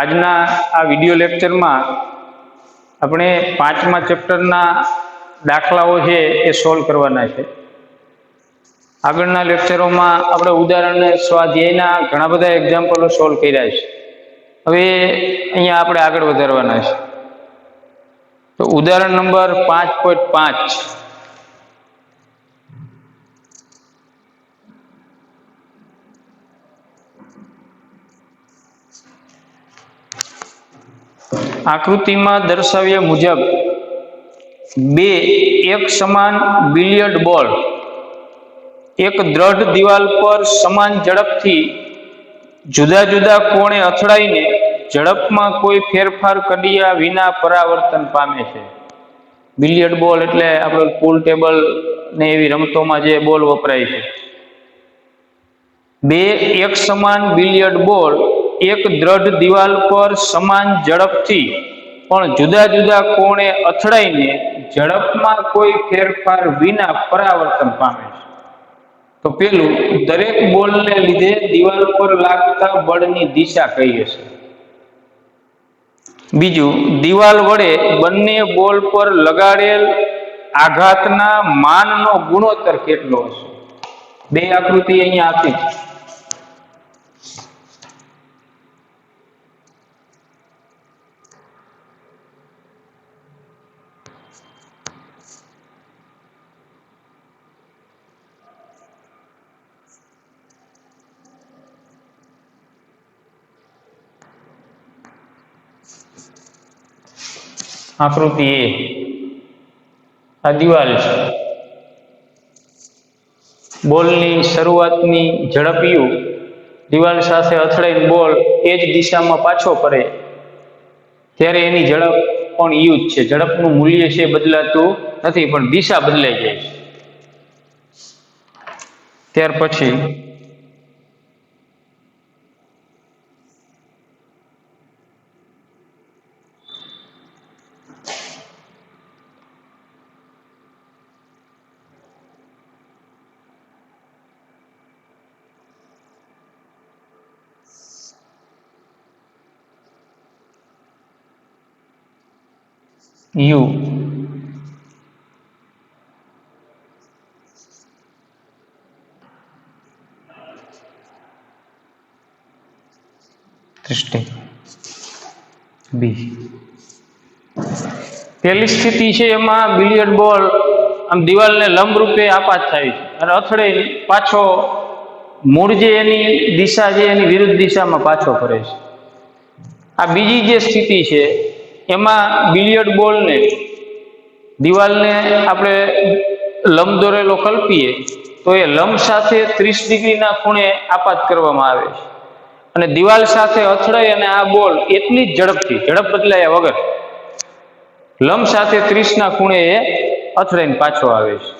આજના આ વિડિયો લેક્ચરમાં આપણે 5મા ચેપ્ટરના દાખલાઓ છે એ સોલ્વ કરવાના છે। આગળના લેક્ચરોમાં આપણે ઉદાહરણ સ્વાધ્યાયના ઘણા બધા એક્ઝામ્પલો સોલ્વ કર્યા છે। હવે અહીંયા આપણે આગળ વધારવાના છે। તો ઉદાહરણ નંબર 5.5 आकृतिમાં દર્શાવ્યા મુજબ બે એક સમાન બિલિયર્ડ બોલ એક દ્રઢ દિવાલ પર સમાન ઝડપથી જુદા જુદા કોણે અથડાઈને ઝડપમાં કોઈ ફેરફાર કર્યા વિના પરાવર્તન પામે છે। બિલિયર્ડ બોલ એટલે આપણે પૂલ ટેબલ ને એવી રમતોમાં જે બોલ વપરાય છે। બે એક સમાન બિલિયર્ડ બોલ એક દ્રઢ દિવાલ પર સમાન ઝડપથી પણ જુદા જુદા કોણે અથડાઈને ઝડપમાં કોઈ ફેરફાર વિના પરાવર્તન પામે છે। તો પેલું, દરેક બોલને લીધે દિવાલ પર લાગતા બળની દિશા કઈ હશે? બીજું, દિવાલ વડે બંને બોલ પર લગાડેલ આઘાતના માનનો ગુણોત્તર કેટલો હશે? બે આકૃતિ અહીંયા આપી છે। आकृति ए आ दीवाल है। बोलनी शरूआतनी झड़प यू दीवाल साथे અથડાઈને બોલ એ જ દિશામાં પાછો ફરે ત્યારે એની ઝડપ પણ યુ જ છે। ઝડપનું મૂલ્ય છે બદલાતું નથી પણ દિશા બદલાઈ જાય છે। ત્યાર પછી यू दृष्टि बी पहली स्थिति है एमां बिलियर्ड बॉल आम दीवाल ने लंब रूपे आपात थाय छे अने અથડે पाछो मूळ जे एनी दिशा जे एनी विरुद्ध दिशा में पाछो फरे छे। आ बीजी जे स्थिति है एमां बिलियर्ड बॉल ने दीवाल ने आपणे लंब दोरेलो कल्पीए तो ए लंब साथे 30 डिग्री ना खूणे आपात करवामां आवे छे अने दीवाल साथे અથડાય અને આ બોલ એટલી જ ઝડપથી ઝડપ બદલાયા વગર લંબ સાથે 30 ના ખૂણે એ અથડાઈને પાછો આવે છે।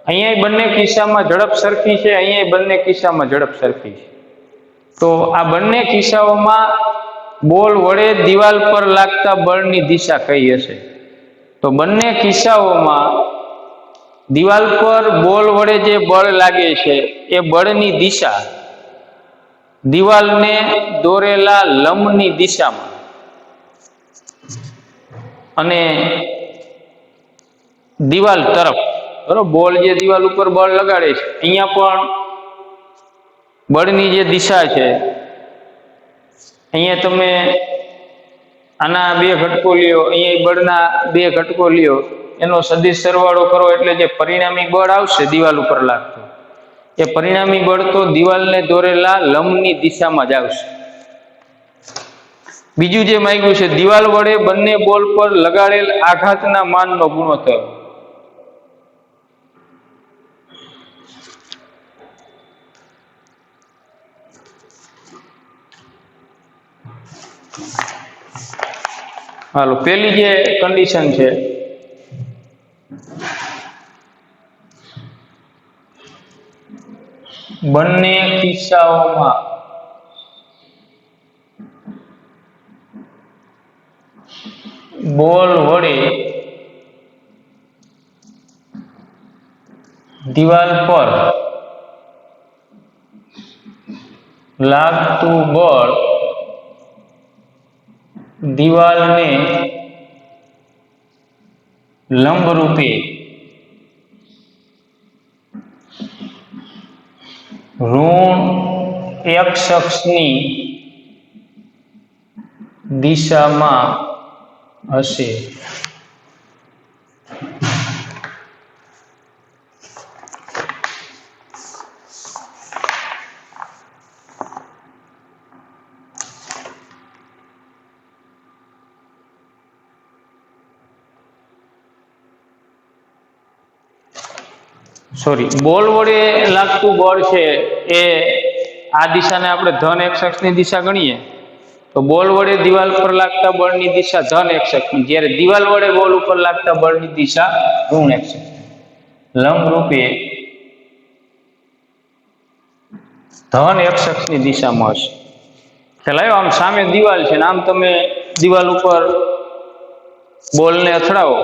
અહીંયા બંને કિસ્સામાં ઝડપ સરખી છે, અહીંયા બંને કિસ્સામાં ઝડપ સરખી છે। તો આ બંને કિસ્સાઓમાં બોલ વડે દિવાલ પર લાગતા બળની દિશા કઈ હશે? તો બંને કિસ્સાઓમાં દિવાલ પર બોલ વડે જે બળ લાગે છે એ બળની દિશા દિવાલને દોરેલા લંબની દિશામાં અને દિવાલ તરફ બરોબર બોલ જે દિવાલ ઉપર બળ લગાડે છે અહીંયા પણ બળની જે દિશા છે અહીંયા તમે આના બે ઘટકો લ્યો, અહીંયા બળના બે ઘટકો લ્યો, એનો સદિશ સરવાળો કરો એટલે જે પરિણામી બળ આવશે દિવાલ ઉપર લાગતું એ પરિણામી બળ તો દિવાલને દોરેલા લંબની દિશામાં જ આવશે। બીજું જે માંગ્યું છે દિવાલ વડે બંને બોલ પર લગાડેલ આઘાતના માનનો ગુણોત્તર। હાલો, પેલી જે કન્ડિશન છે બંને કિસ્સાઓમાં બોલ વડે दीवाल पर लागतु बळ દિવાલને લંબરૂપે ઋણ x અક્ષની દિશામાં હશે. સોરી, બોલ વડે લાગતું બળ છે એ આ દિશાને આપણે ધન x અક્ષની દિશા ગણીએ તો બોલ વડે દિવાલ પર લાગતા બળની દિશા ધન x અક્ષની, જ્યારે દિવાલ વડે બોલ ઉપર લાગતા બળની દિશા ઋણ x અક્ષની. લંબરૂપે ધન x અક્ષની દિશામાં હશે. ખ્યાલ આવ્યો? આમ સામે દિવાલ છે ને આમ તમે દિવાલ ઉપર બોલને અથડાવો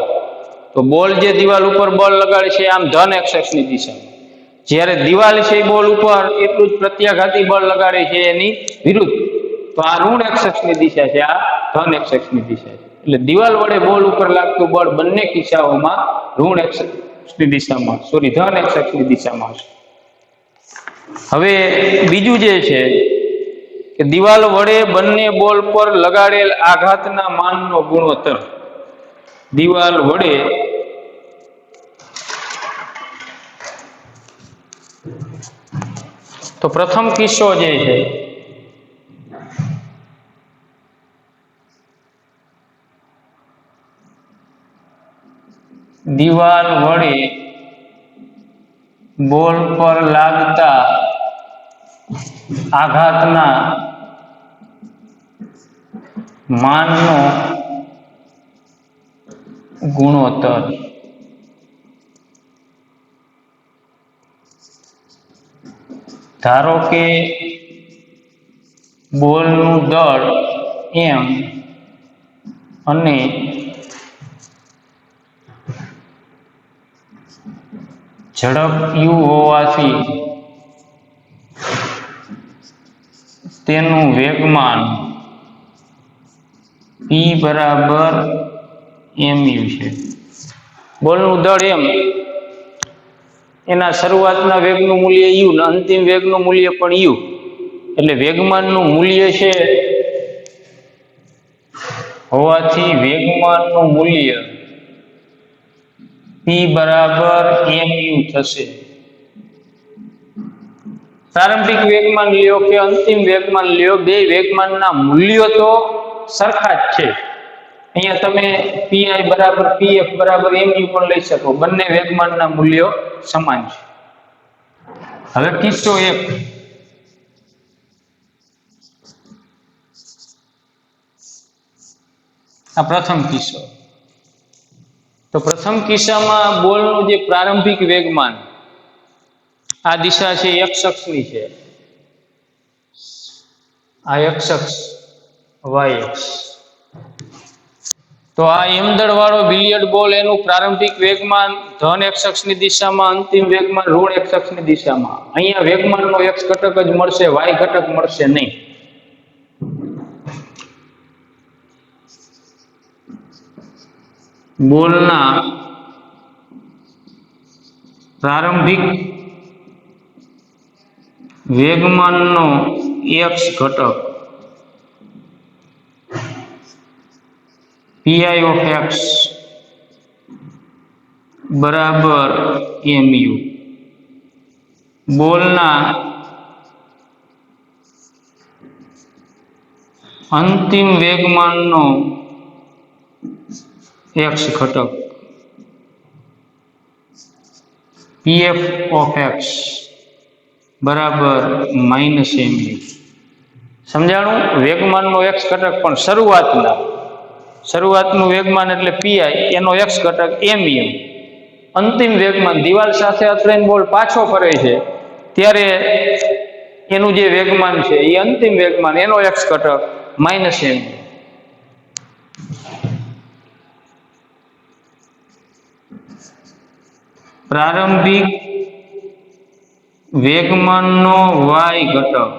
તો બોલ જે દિવાલ ઉપર બળ લગાડે છે આમ ધન x અક્ષની દિશામાં, જ્યારે દિવાલ છે બોલ ઉપર એટલું જ પ્રત્યાઘાતી બળ લગાડે છે એની વિરુદ્ધ, તો આ ઋણ x અક્ષની દિશા છે, આ ધન x અક્ષની દિશા છે. એટલે દિવાલ વડે બોલ ઉપર લાગતું બળ બંને કિસ્સાઓમાં ઋણ x અક્ષની દિશામાં, સોરી, ધન x અક્ષની દિશામાં હશે. હવે બીજું જે છે કે દિવાલ વડે બંને બોલ પર લગાડેલ આઘાતના માનનો ગુણોત્તર. દિવાલ વડે તો પ્રથમ કિસ્સો જે છે દિવાલ વડે બોલ પર લાગતા આઘાતના માનનો ગુણોત્તર. ધારો કે બોલનું દળ m અને ઝડપ u હોવાથી તેનું વેગમાન p બરાબર mu છે. બોલનું દળ m, એના શરૂઆતના વેગનું મૂલ્ય u ને અંતિમ વેગનું મૂલ્ય પણ u, એટલે વેગમાનનું મૂલ્ય છે હોવાથી વેગમાનનું મૂલ્ય p બરાબર mu થશે. પ્રારંભિક વેગમાન લ્યો કે અંતિમ વેગમાન લ્યો, બે વેગમાનના મૂલ્યો તો સરખા જ છે. અહીંયા તમે pi બરાબર pf બરાબર mu પણ લઈ શકો, બંને વેગમાનના મૂલ્યો સમાન છે. હવે કિસ્સો 1, આ પ્રથમ કિસ્સો. તો પ્રથમ કિસ્સામાં બોલનું જે પ્રારંભિક વેગમાન, આ દિશા છે x અક્ષની છે, આ x અક્ષ y અક્ષ. તો આ m દળ વાળો બિલિયર્ડ બોલ એનું પ્રારંભિક વેગમાન ધન x અક્ષની દિશામાં, અંતિમ વેગમાન ઋણ x અક્ષની દિશામાં. અહીંયા વેગમાનનો x ઘટક જ મળશે, y ઘટક મળશે નહીં. બોલના પ્રારંભિક વેગમાનનો x ઘટક pi of x બરાબર mu. બોલના અંતિમ વેગમાનનો x ઘટક pf of x બરાબર -mu. સમજાણું? વેગમાનનો x ઘટક પણ શરૂઆતનું વેગમાન એટલે pi, એનો x ઘટક mu. અંતિમ વેગમાન દિવાલ સાથે અથડાઈને બોલ પાછો ફરે છે ત્યારે એનું જે વેગમાન છે એ અંતિમ વેગમાન, એનો x ઘટક -mu. પ્રારંભિક વેગમાનનો y ઘટક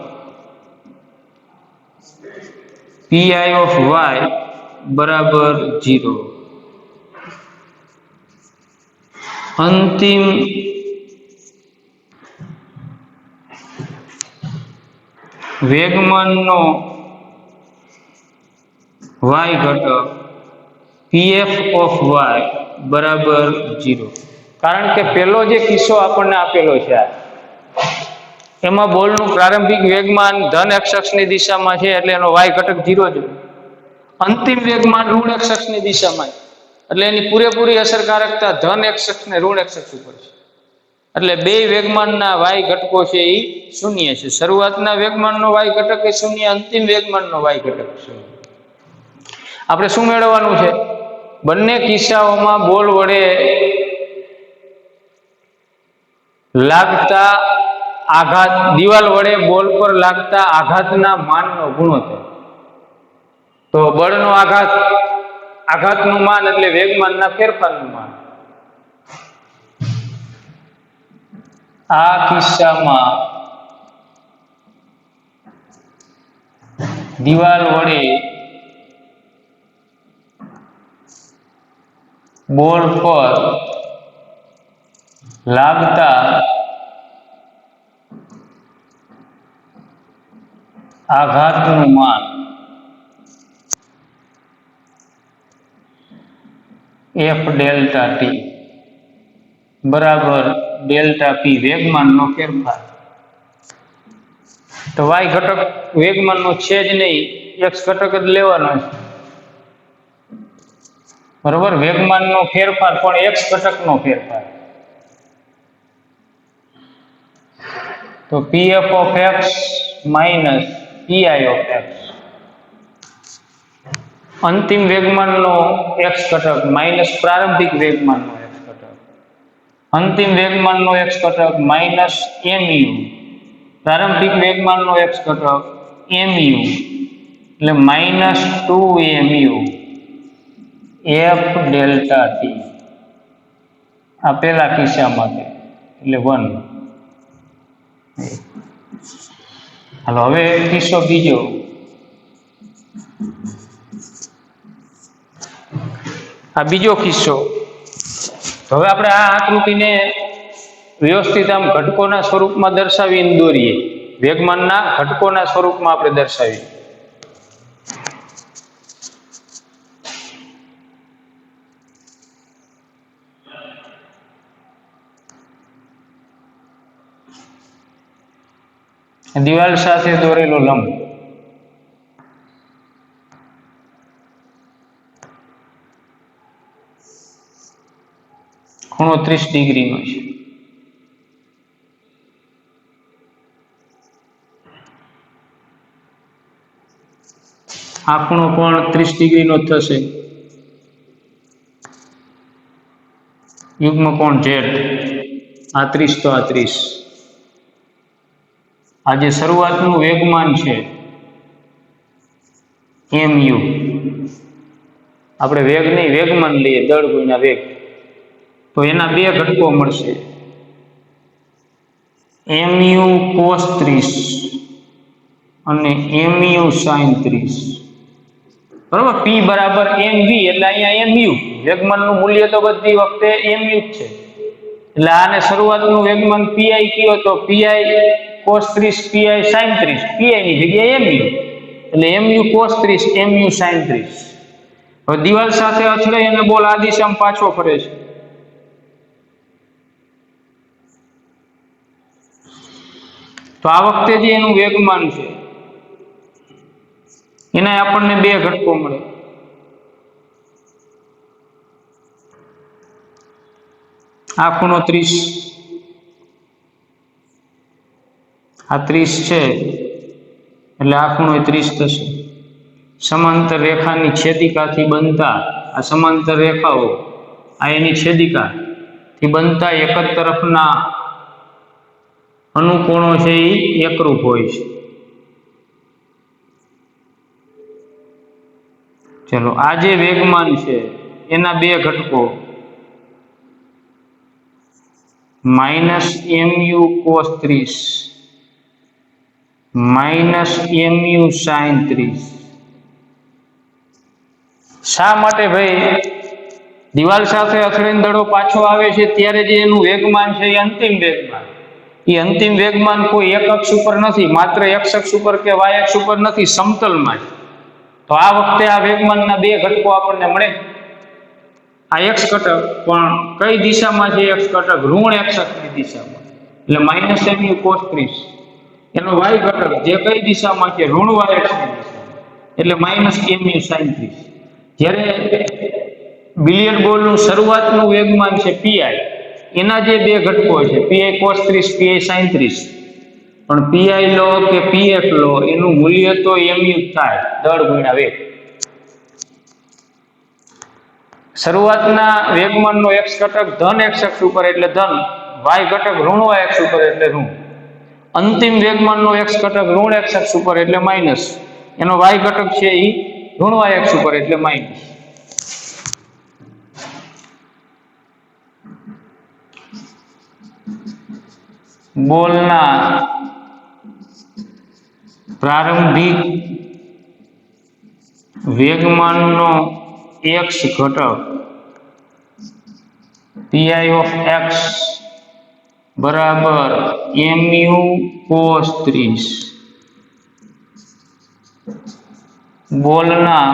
pi of y બરાબર 0. અંતિમ વેગમાનનો y ઘટક pf ઓફ y બરાબર 0. કારણ કે પેલો જે કિસ્સો આપણને આપેલો છે એમાં બોલનું પ્રારંભિક વેગમાન ધન x અક્ષની દિશામાં છે એટલે એનો y ઘટક 0 જ. અંતિમ વેગમાન ઋણ x અક્ષની દિશામાં એટલે એની પૂરેપૂરી અસરકારકતા ધન x અક્ષ ને ઋણ x અક્ષ ઉપર છે. એટલે બે વેગમાનના y ઘટકો છે એ શૂન્ય છે. શરૂઆતના વેગમાનનો y ઘટક એ શૂન્ય, અંતિમ વેગમાનનો y ઘટક શૂન્ય. આપણે શું મેળવવાનું છે? બંને કિસ્સાઓમાં બોલ વડે લાગતા આઘાત, દિવાલ વડે બોલ પર લાગતા આઘાતના માનનો ગુણોત્તર. તો બળનો આઘાતનું માન એટલે વેગમાનના ફેરફારનું માન. આ કિસ્સામાં દિવાલ વડે બોલ પર લાગતા આઘાતનું માન F ડેલ્ટા ટી બરાબર ડેલ્ટા પી વેગમાનનો ફેરફાર. તો y ઘટક વેગમાનનો છે જ નહીં, x ઘટક જ લેવાનો છે. બરોબર, વેગમાનનો ફેરફાર પણ x ઘટકનો ફેરફાર. તો pf of x minus pi of x. અંતિમ વેગમાનનો x ઘટક માઇનસ પ્રારંભિક વેગમાનનો x ઘટક. અંતિમ વેગમાનનો x ઘટક માઇનસ mu, પ્રારંભિક વેગમાનનો x ઘટક mu, એટલે minus 2mu F delta T. આ પેલા કિસ્સામાં એટલે 1. હાલો હવે કિસ્સો બીજો. આ બીજો કિસ્સો. તો હવે આપણે આ આકૃતિને વ્યવસ્થિત આમ ઘટકોના સ્વરૂપમાં દર્શાવીને દોરીએ. વેગમાનના ઘટકોના સ્વરૂપમાં આપણે દર્શાવીએ. દિવાલ સાથે દોરેલો લંબ. ખૂણો 30 ડિગ્રીનો છે. આ ખૂણો પણ 30 ડિગ્રીનો થશે. યુગ્મ કોણ z, આ 30 તો આ 30. આ જે શરૂઆતનું વેગમાન છે mu, આપણે વેગ નહીં વેગમાન લઈએ, દળ ગુણ્યા વેગ, તો એના બે ઘટકો મળશે. mu cos 30 અને mu sin 30. બરોબર, p બરાબર mv એટલે અહીંયા mu વેગમાનનું મૂલ્ય તો બધી વખતે mu જ છે. એટલે આને શરૂઆતનું વેગમાન pi કયો તો pi cos 30 pi sin 30, pi ની જગ્યાએ mu એટલે mu cos 30 mu sin 30. હવે દિવાલ સાથે અથડાઈ અને બોલ આ દિશામાં પાછો ફરે છે. તો આ વખતે જે એનું વેગમાન છે એના આપણને બે ઘટકો મળે. આ ખૂણો 30, આ 30 છે એટલે આ ખૂણો 30 થશે. સમાંતર રેખાની છેદિકાથી બનતા આ સમાંતર રેખાઓ, આ એની છેદિકાથી બનતા એક જ તરફના અનુકોણો છે એ એકરૂપ હોય છે. ચલો આ જે વેગમાન છે એના બે ઘટકો minus mu cos 30 minus mu sin 30. શા માટે ભાઈ દિવાલ સાથે અથડાઈને દડો પાછો આવે છે ત્યારે જે એનું વેગમાન છે એ અંતિમ વેગમાન, એ અંતિમ વેગમાન કોઈ એક અક્ષ ઉપર નથી, માત્ર એક્સ અક્ષ ઉપર કે વાય અક્ષ ઉપર નથી, સમતલમાં. તો આ વખતે આ વેગમાનના બે ઘટકો આપણને મળે. આ એક્સ ઘટક પણ કઈ દિશામાં છે? એક્સ ઘટક ઋણ એક્સ અક્ષની દિશામાં, એટલે માઇનસ mu cos 30. એનો વાય ઘટક જે કઈ દિશામાં છે? ઋણ વાય અક્ષની દિશામાં, એટલે માઇનસ mu sin 30. જ્યારે બિલિયર્ડ બોલનું શરૂઆતનું વેગમાન છે પીઆઈ, એના જે બે ઘટકો છે પીઆઈ cos 30, પીઆઈ sin 30, પણ પીઆઈ લો કે પીએફ લો એનું મૂલ્ય તો mu થાય, દળ ગુણ્યા વેગ. શરૂઆતના વેગમાનનો એક્સ ઘટક ધન એક્સ અક્ષ ઉપર એટલે ધન, વાય ઘટક ઋણ વાય અક્ષ ઉપર એટલે ઋણ. અંતિમ વેગમાનનો એક્સ ઘટક ઋણ એક્સ અક્ષ ઉપર એટલે માઇનસ, એનો વાય ઘટક છે એ ઋણ વાય અક્ષ ઉપર એટલે માઇનસ. બોલના પ્રારંભિક વેગમાનનો એક્સ ઘટક પીઆઈ ઓફ એક્સ બરાબર mu cos 30. બોલના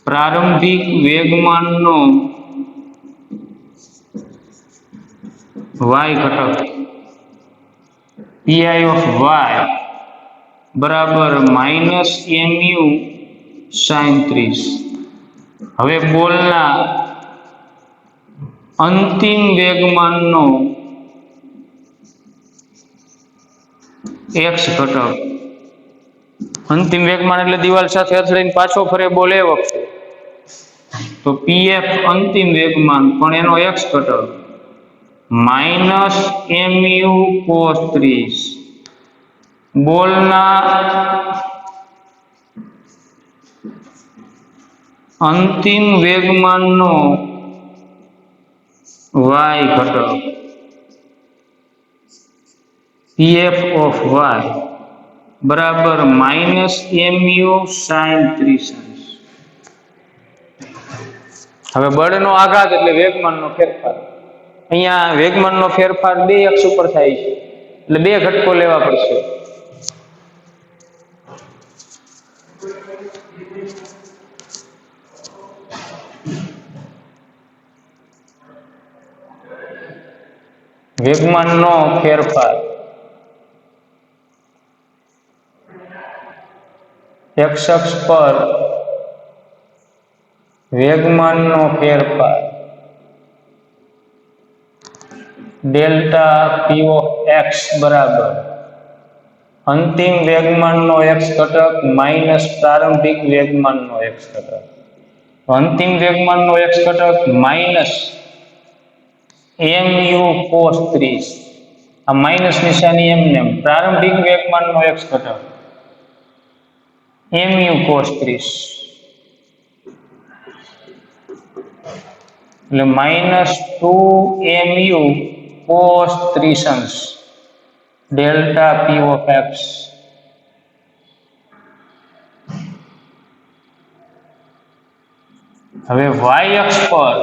પ્રારંભિક વેગમાનનો વાય ઘટક પીઆઈ ઓફ વાય બરાબર માઇનસ mu sin 30. હવે બોલના અંતિમ વેગમાનનો એક્સ ઘટક, અંતિમ વેગમાન એટલે દિવાલ સાથે અથડાઈને પાછો ફરે બોલ એ વખતે, તો પીએફ અંતિમ વેગમાન પણ એનો એક્સ ઘટક માઇનસ mu cos 30. બોલના અંતિમ વેગમાનનો વાય ઘટક પીએફ ઓફ વાય બરાબર માઇનસ mu sin 30. હવે બળનો આઘાત એટલે વેગમાનનો ફેરફાર. અહીંયા વેગમાનનો ફેરફાર બે અક્ષ ઉપર થાય છે એટલે બે ઘટકો લેવા પડશે. વેગમાનનો ફેરફાર એક્સ અક્ષ પર વેગમાનનો ફેરફાર ડેલ્ટા પી ઓફ એક્સ બરાબર અંતિમ વેગમાનનો એક્સ ઘટક માઇનસ પ્રારંભિક વેગમાનનો એક્સ ઘટક. અંતિમ વેગમાનનો એક્સ ઘટક માઇનસ mu cos 30, આ માઇનસ નિશાની એમને, પ્રારંભિક વેગમાનનો એક્સ ઘટક mu cos 30 એટલે minus 2 mu cos 30 delta P of X. હવે વાય અક્ષ પર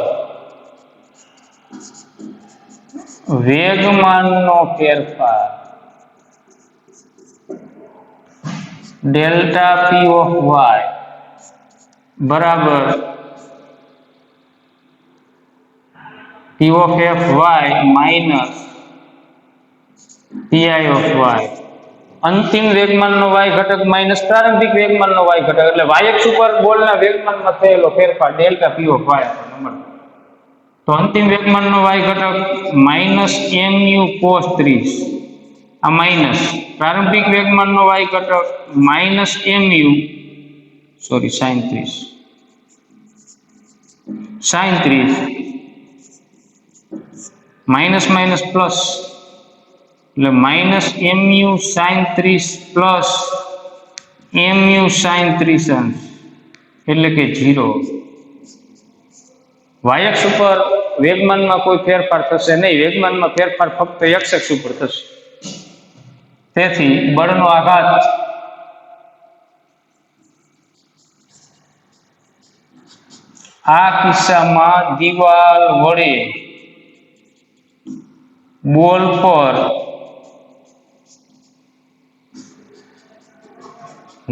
વેગમાનનો ફેરફાર ડેલ્ટા પી ઓફ વાય બરાબર P of F Y minus P I of Y. અંતિમ વેગમાનનો વાય ઘટક માઇનસ પ્રારંભિક વેગમાનનો વાય ઘટક, એટલે વાય અક્ષ ઉપર બોલના વેગમાનમાં થયેલો ફેરફાર ડેલ્ટા પી ઓફ વાય આપણને મળે. તો અંતિમ વેગમાનનો વાય ઘટક માઇનસ mu cos 30, આ માઇનસ પ્રારંભિક વેગમાનનો વાય ઘટક minus mu sin 30 minus minus plus એટલે minus mu sin 30 plus mu sin 30 એટલે કે 0. વાય અક્ષ ઉપર વેગમાનમાં કોઈ ફેરફાર થશે નહીં, વેગમાનમાં ફેરફાર ફક્ત એક્સ અક્ષ ઉપર થશે. તેથી બળનો આઘાત આ કિસ્સામાં દિવાલ વડે બોલ પર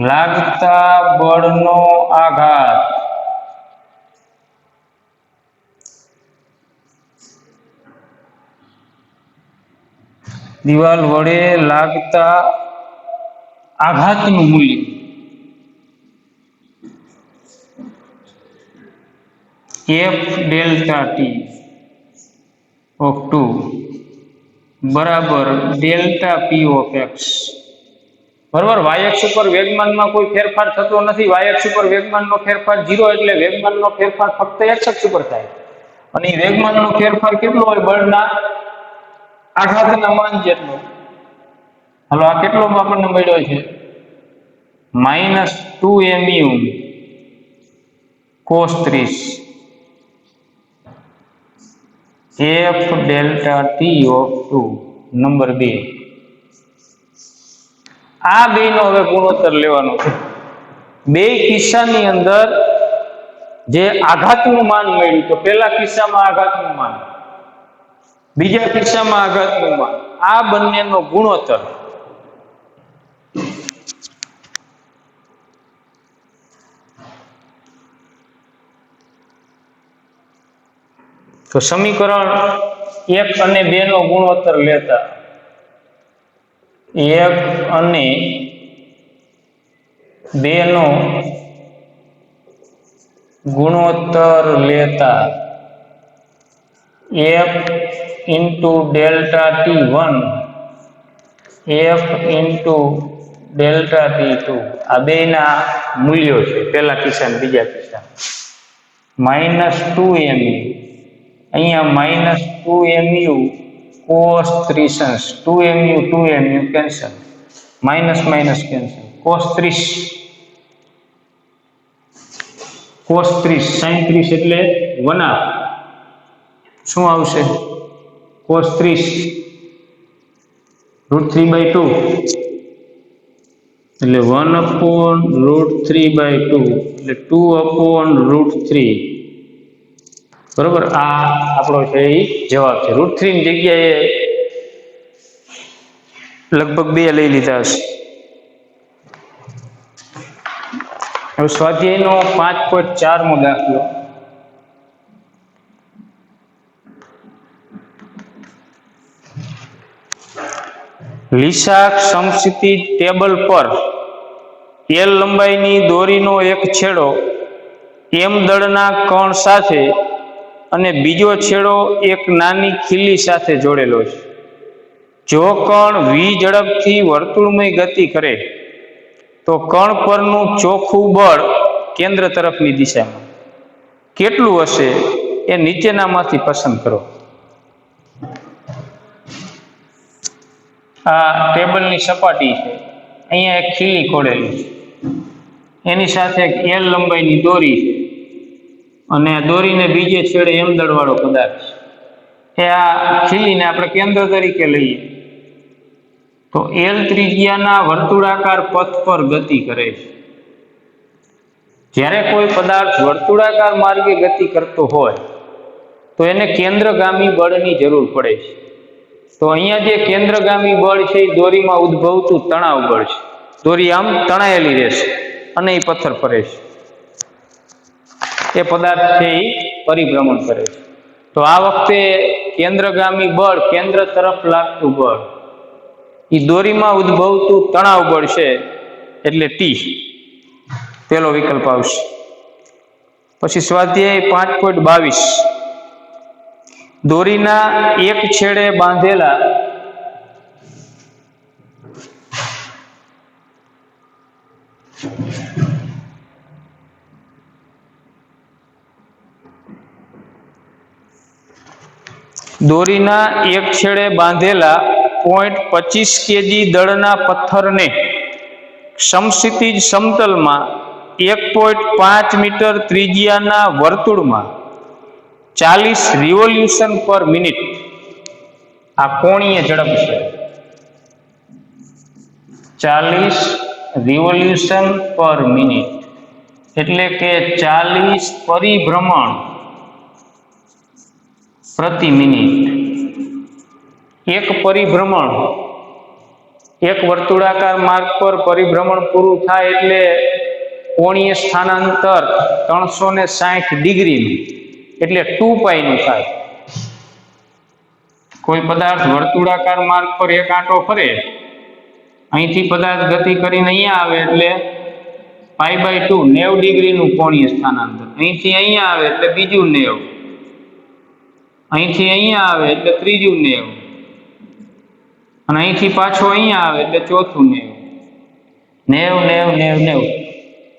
લાગતા બળનો આઘાત દિવાલ વડે લાગતા આઘાતનું મૂલ્ય F ડેલ્ટા ટી ઓફ 2 બરાબર ડેલ્ટા પી ઓફ એક્સ. બરાબર, વાય એક્સ ઉપર વેગમાનમાં કોઈ ફેરફાર થતો નથી. વાય એક્સ ઉપર વેગમાનનો ફેરફાર 0, એટલે વેગમાનનો ફેરફાર ફક્ત એક્સ અક્ષ ઉપર થાય. અને એ વેગમાનનો ફેરફાર કેટલો હોય? બળના આઘાતના માન જેટલો. હાલો, આ કેટલો આપણને મળ્યો છે? -2 mu cos 30 F delta T of 2 number 2. આ બેનો હવે ગુણોત્તર લેવાનો છે. બે કિસ્સાની અંદર જે આઘાતનું માન મળ્યું, તો પહેલા કિસ્સામાં આઘાતનું માન, બીજા કિસ્સામાં આઘાતનું માન, આ બંનેનો ગુણોત્તર તો સમીકરણ 1 અને 2 નો ગુણોત્તર લેતા 1 અને 2 નો ગુણોત્તર લેતા F into delta T1 F into delta T2 આ બેના મૂલ્યો છે પહેલા કિસ્સા અને બીજા કિસ્સા. -2 mu અહીંયા -2 mu cos 30 2 mu cancel, minus minus cancel, cos 30 sin 30 એટલે 1/2 શું આવશે? cos 30 √3/2 એટલે 1/√3/2 એટલે 2/√3. બરોબર, આ આપણો છે એ જવાબ છે. √3 ની જગ્યાએ લગભગ 2 લઈ લીધા હશે. હવે સ્વાધ્યાયનો 5.4મો દાખલો. લીસાક સમક્ષિતિજ ટેબલ પર L લંબાઈની દોરીનો એક છેડો M દળના કણ સાથે અને બીજો છેડો એક નાની ખીલી સાથે જોડેલો છે. જો કણ v ઝડપથી વર્તુળમય ગતિ કરે તો કણ પરનું ચોખ્ખું બળ કેન્દ્ર તરફની દિશામાં કેટલું હશે એ નીચેનામાંથી પસંદ કરો. આ ટેબલની સપાટી છે, અહીંયા એક ખીલી ખોડેલી છે, એની સાથે એક L લંબાઈની દોરી છે અને આ દોરીને બીજે છેડે M દળવાળો પદાર્થ છે. એ આ ખીલીને આપણે કેન્દ્ર તરીકે લઈએ તો L ત્રિજ્યાના વર્તુળાકાર પથ પર ગતિ કરે છે. જ્યારે કોઈ પદાર્થ વર્તુળાકાર માર્ગે ગતિ કરતો હોય તો એને કેન્દ્રગામી બળની જરૂર પડે છે. તો અહીંયા જે કેન્દ્રગામી બળ છે એ દોરીમાં ઉદ્ભવતું તણાવ બળ છે. દોરી આમ તણાયેલી રહેશે અને એ પથ્થર ફરે છે, એ પદાર્થ છે એ પરિભ્રમણ કરે છે. તો આ વખતે કેન્દ્રગામી બળ, કેન્દ્ર તરફ લાગતું બળ, એ દોરીમાં ઉદ્ભવતું તણાવ બળ છે એટલે ટી, પેલો વિકલ્પ આવશે. પછી સ્વાધ્યાય 5.22 દોરીના એક છેડે બાંધેલા દોરીના એક છેડે બાંધેલા 0.25 kg દળના પથ્થરને સમક્ષિતિજ સમતલમાં 1.5 મીટર ત્રિજ્યાના વર્તુળમાં 40 રિવોલ્યુશન પર મિનિટ, આ કોણીય ઝડપ છે, 40 રિવોલ્યુશન પર મિનિટ એટલે કે 40 પરિભ્રમણ પ્રતિ મિનિટ. એક પરિભ્રમણ, એક વર્તુળાકાર માર્ગ પર પરિભ્રમણ પૂરું થાય એટલે કોણીય સ્થાનાંતર 360 ડિગ્રી એટલે 2π નું થાય. કોઈ પદાર્થ વર્તુળાકાર માર્ગ પર એક આંટો ફરે, અહીંથી પદાર્થ ગતિ કરીને અહીંયા આવે એટલે π/2 90 ડિગ્રીનું કોણીય સ્થાનાંતર. અહીંથી અહીંયા આવે એટલે બીજું 90, અહીંથી અહીંયા આવે એટલે ત્રીજું 90, અને અહીંથી પાછો અહીંયા આવે એટલે ચોથું 90. 90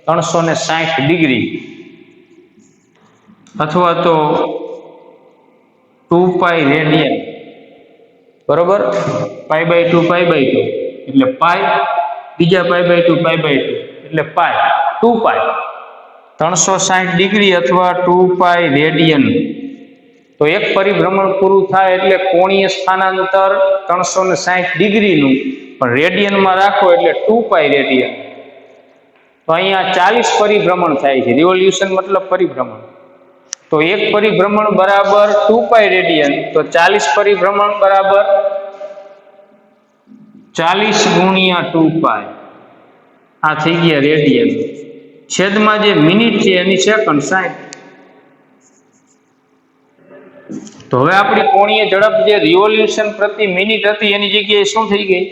360 ડિગ્રી, અથવા તો 2π રેડિયન. બરોબર, π/2 એટલે π, બીજા π/2 એટલે π, 2π 360 ડિગ્રી અથવા 2π રેડિયન. તો એક પરિભ્રમણ પૂરું થાય એટલે કોણીય સ્થાનાંતર 360 ડિગ્રીનું, પણ રેડિયનમાં રાખો એટલે 2π રેડિયન. તો અહીંયા 40 પરિભ્રમણ થાય છે. રિવોલ્યુશન મતલબ પરિભ્રમણ. તો એક પરિભ્રમણ બરાબર 2π રેડિયન, તો 40 પરિભ્રમણ બરાબર 40 ગુણ્યા 2π. આ થઈ ગયા રેડિયન. છેદમાં જે મિનિટ છે એની સેકન્ડ 60. તો હવે આપણી કોણીય ઝડપ જે રિવોલ્યુશન પ્રતિ મિનિટ હતી એની જગ્યાએ શું થઈ ગઈ?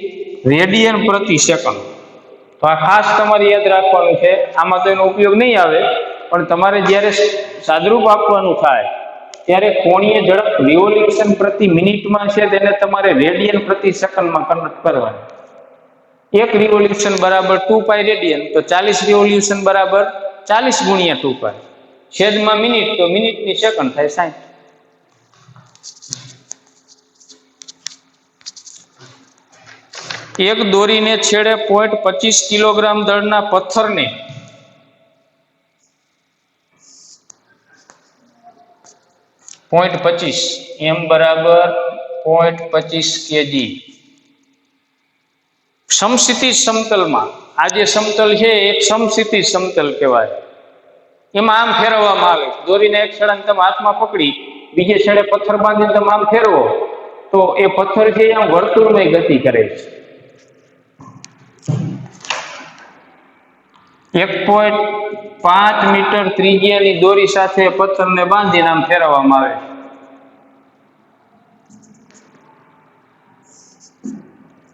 રેડિયન પ્રતિ સેકન્ડ. તો આ ખાસ તમારે યાદ રાખવાનું છે. આમાં તો એનો ઉપયોગ નહીં આવે, પણ તમારે જ્યારે સાદરૂપ આપવાનું થાય ત્યારે કોણીય ઝડપ રિવોલ્યુશન પ્રતિ મિનિટમાં છે તેને તમારે રેડિયન પ્રતિ સેકન્ડમાં કન્વર્ટ કરવાનું. એક રિવોલ્યુશન બરાબર 2π રેડિયન, તો 40 રિવોલ્યુશન બરાબર 40 ગુણ્યા 2π. છેદમાં મિનિટ, તો મિનિટની સેકન્ડ થાય 60. એક દોરીને છેડે 0.25 કિલોગ્રામ દળના પથ્થરને m બરાબર 0.25 kg સમક્ષિતિજ સમતલમાં, આ જે સમતલ છે એક સમક્ષિતિજ સમતલ કહેવાય. એમાં આમ ફેરવવામાં આવે. દોરીને એક છેડાને તમે હાથમાં પકડી બીજે છેડે પથ્થર બાંધીને તમે આમ ફેરવો તો એ પથ્થર છે આમ વર્તુળમય ગતિ કરે છે. 1.5 મીટર ત્રિજ્યાની દોરી સાથે પથ્થરને બાંધીને આમ ફેરવવામાં આવે.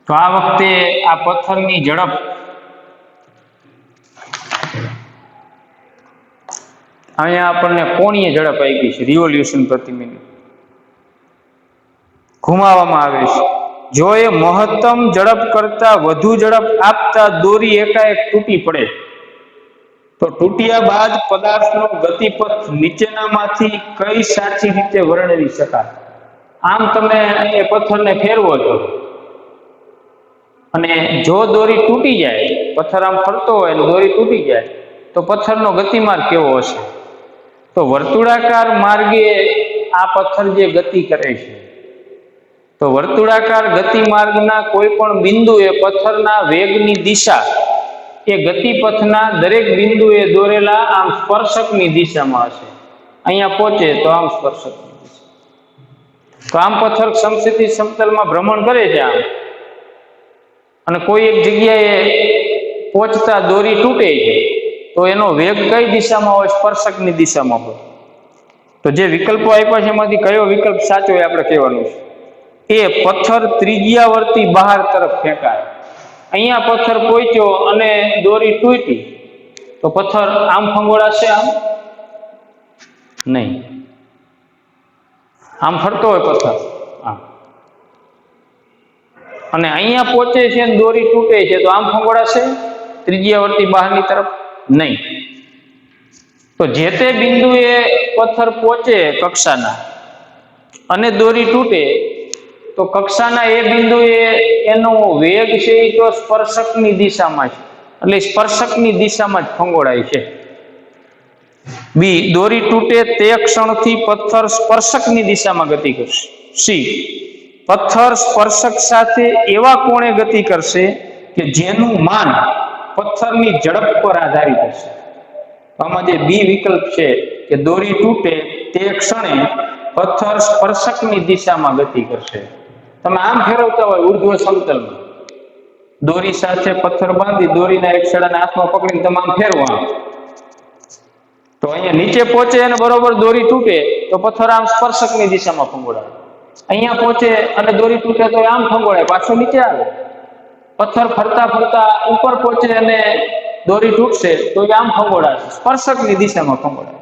તો આ વખતે આ પથ્થરની ઝડપ અહીંયા આપણને કોણીય ઝડપ આપી છે, રિવોલ્યુશન પ્રતિ મિનિટ. ઘુમાવવામાં આવે છે. જો એ મહત્તમ ઝડપ કરતા વધુ ઝડપ આપતા દોરી એકાએક તૂટી પડે તો તૂટ્યા બાદ પદાર્થનો ગતિપથ નીચેનામાંથી કઈ સાચી રીતે વર્ણવી શકાય? આમ તમે એ પથ્થરને ફેરવો છો અને જો દોરી તૂટી જાય, પથ્થર આમ ફરતો હોય અને દોરી તૂટી જાય તો પથ્થરનો ગતિમાર્ગ કેવો હશે? તો વર્તુળાકાર માર્ગે આ પથ્થર જે ગતિ કરે છે, તો વર્તુળાકાર ગતિમાર્ગના કોઈ પણ બિંદુએ પથ્થરના વેગની દિશા એ ગતિપથના દરેક બિંદુએ દોરેલા આમ સ્પર્શકની દિશામાં હશે. અહીંયા પહોંચે તો આમ સ્પર્શકની દિશા. તો આમ પથ્થર સમક્ષિતિજ સમતલમાં ભ્રમણ કરે છે આમ, અને કોઈ એક જગ્યાએ પહોંચતા દોરી તૂટે છે તો એનો વેગ કઈ દિશામાં હોય? સ્પર્શકની દિશામાં હોય. તો જે વિકલ્પો આપ્યા છે એમાંથી કયો વિકલ્પ સાચો એ આપણે કહેવાનું છે. એ પથ્થર ત્રિજ્યાવર્તી બહાર તરફ ફેંકાય. અહીંયા પથ્થર પહોંચ્યો અને દોરી તૂટી તો પથ્થર આમ ફંગોળાશે? આમ નહીં. આમ ફરતો હોય પથ્થર આમ, અને અહીંયા પહોંચે છે અને દોરી તૂટે છે તો આમ ફંગોળાશે ત્રિજ્યાવર્તી બહારની તરફ? નહીં. તો જે તે બિંદુએ પથ્થર પહોંચે કક્ષાના અને દોરી તૂટે તો કક્ષાના એ બિંદુએ એનો વેગ છે એ તો સ્પર્શકની દિશામાં છે, એટલે સ્પર્શકની દિશામાં જ ફંગોળાય છે. બી, દોરી તૂટે તે ક્ષણથી પથ્થર સ્પર્શકની દિશામાં ગતિ કરશે. સી, પથ્થર સ્પર્શક સાથે એવા કોણે ગતિ કરશે કે જેનું માન પથ્થરની ઝડપ પર આધારિત હશે. આમાં જે બી વિકલ્પ છે કે દોરી તૂટે તે ક્ષણે પથ્થર સ્પર્શકની દિશામાં ગતિ કરશે. તમે આમ ફેરવતા હોય ઉર્ધ્વ સમતલમાં, દોરી સાથે પથ્થર બાંધી દોરીના એક છેડાને હાથમાં પકડીને તમે આમ ફેરવો, તો અહીંયા નીચે પહોંચે અને બરોબર દોરી તૂટે તો પથ્થર આમ સ્પર્શકની દિશામાં ફંગોળાય. અહીંયા પહોંચે અને દોરી તૂટે તો આમ ફંગોળાય, પાછો નીચે આવે. પથ્થર ફરતા ફરતા ઉપર પહોંચે અને દોરી તૂટશે તો એ આમ ફંગોળાશે, સ્પર્શકની દિશામાં ફંગોળાય.